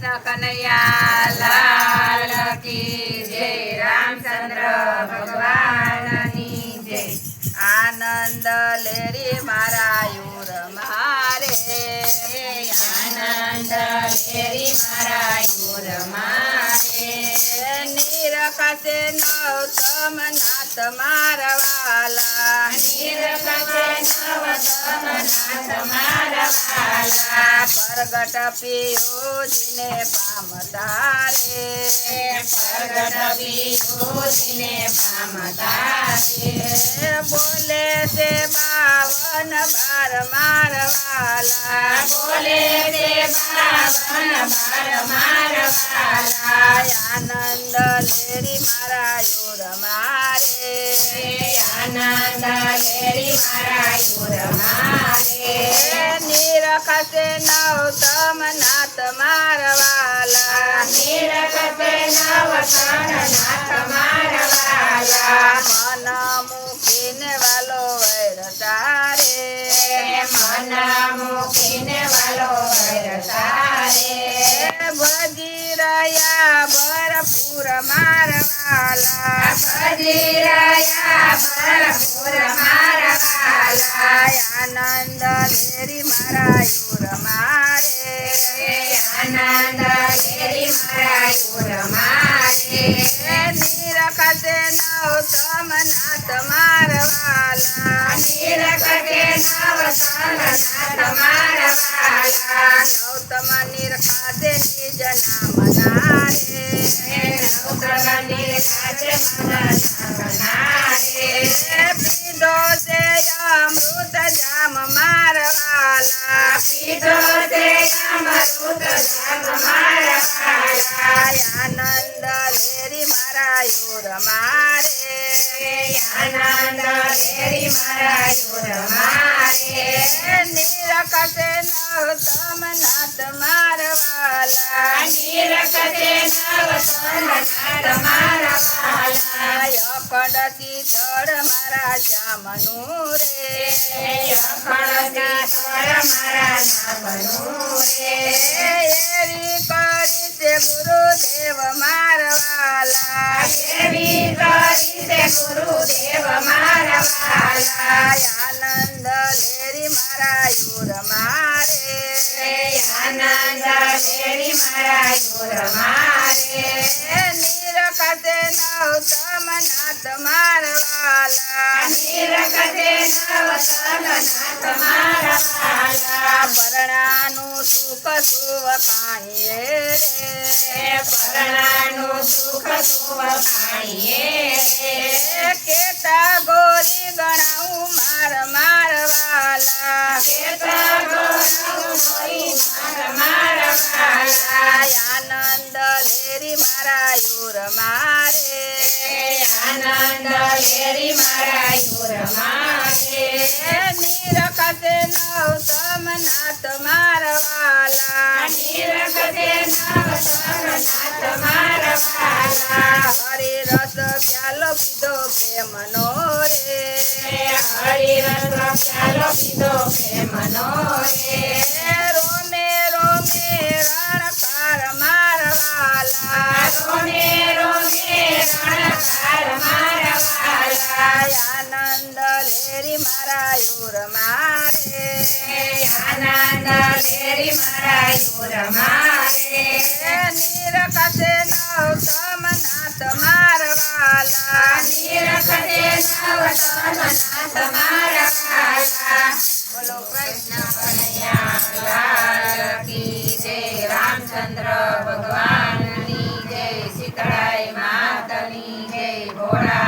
कृष्ण कन्हैया लाल की जय। रामचंद्र भगवान की जय। आनंद लेरी मारायूर मारे, आनंद लेरी मारायूर मारे। निरखसे नौतम नाथ मारवाला, निरखसे नौतम नाथ मारवाला। प्रगट पियोजिने पामतारे, प्रगट पियोजिने पामतारे। बोले से बावन बार मारवाला, बोले से बावन बार मारवाला। आनंद लेरी मारायूर मारे, आनंद लेरी मारायूर मारे। निरखसे नौतम नाथ मारवाला, निरखसे नौतम नाथ मारवाला। मन मुखीने वालो वैर तारे, मन मुखीने वालो वैर तारे। भजीरया भरपूर मारवाला, भजीरया भरपूर मारवाला। आनंद लेरी मारायूर मारे, आनंद लेरी मारायूर मारे। निरखसे नौतम नाथ मारवाला, निरखसे नौतम नाथ मारवाला। नौतम निरखासे निज नाम नारे, नौतम निरखासे नाम नारे। पीडो से अमृत जाम मारवाला, पीडो से अमृत जाम मारवाला। आनंद लेरी मारायूर मारे, आनंद लेरी मारायूर मारे। निरखसे नौतम नाथ मारवाला, निरखसे नौतम नाथ मारवाला। अखंड शीतळ मारा श्यामनु रे, अखंड शीतळ मारा श्यामनु रे। एरी करी से गुरुदेव मारवाला, एरी करी से गुरुदेव मारवाला। आनंद लेरी मारायूर मारे, आनंद लेरी मारायूर मारे। निरखसे नौतम नाथ मारवाला, निरखसे नौतम नाथ मारवाला। परणानु सुख सुवखाणिये रे, परणानु सुख सुवखाणिये रे। केता गोरी गणाऊ मार मारवाला, केता गोरी मार मारवाला। आनंद लेरी मारायूर मारे, आनंद लेरी मारायूर मारे। निरखसे नौतम नाथ मारवाला, निरखसे नौतम नाथ मारवाला। हरि रस प्यालो पीधो प्रेमनो रे, हरि रस प्यालो पीधो प्रेमनो रे। रोमे रोमे रणकार मारवाला, रोमे रोमे रणकार मारवाला। आनंद लेरी मारायूर मारे, आनंद लेरी मारायूर मारे। निरखसे नौतम नाथ मारवाला, निरखसे नौतम नाथ मारवाला। बोलो कृष्ण कन्हैया लाल की जय। रामचंद्र भगवान की जय। शीतळाई मातनी जय। भोळा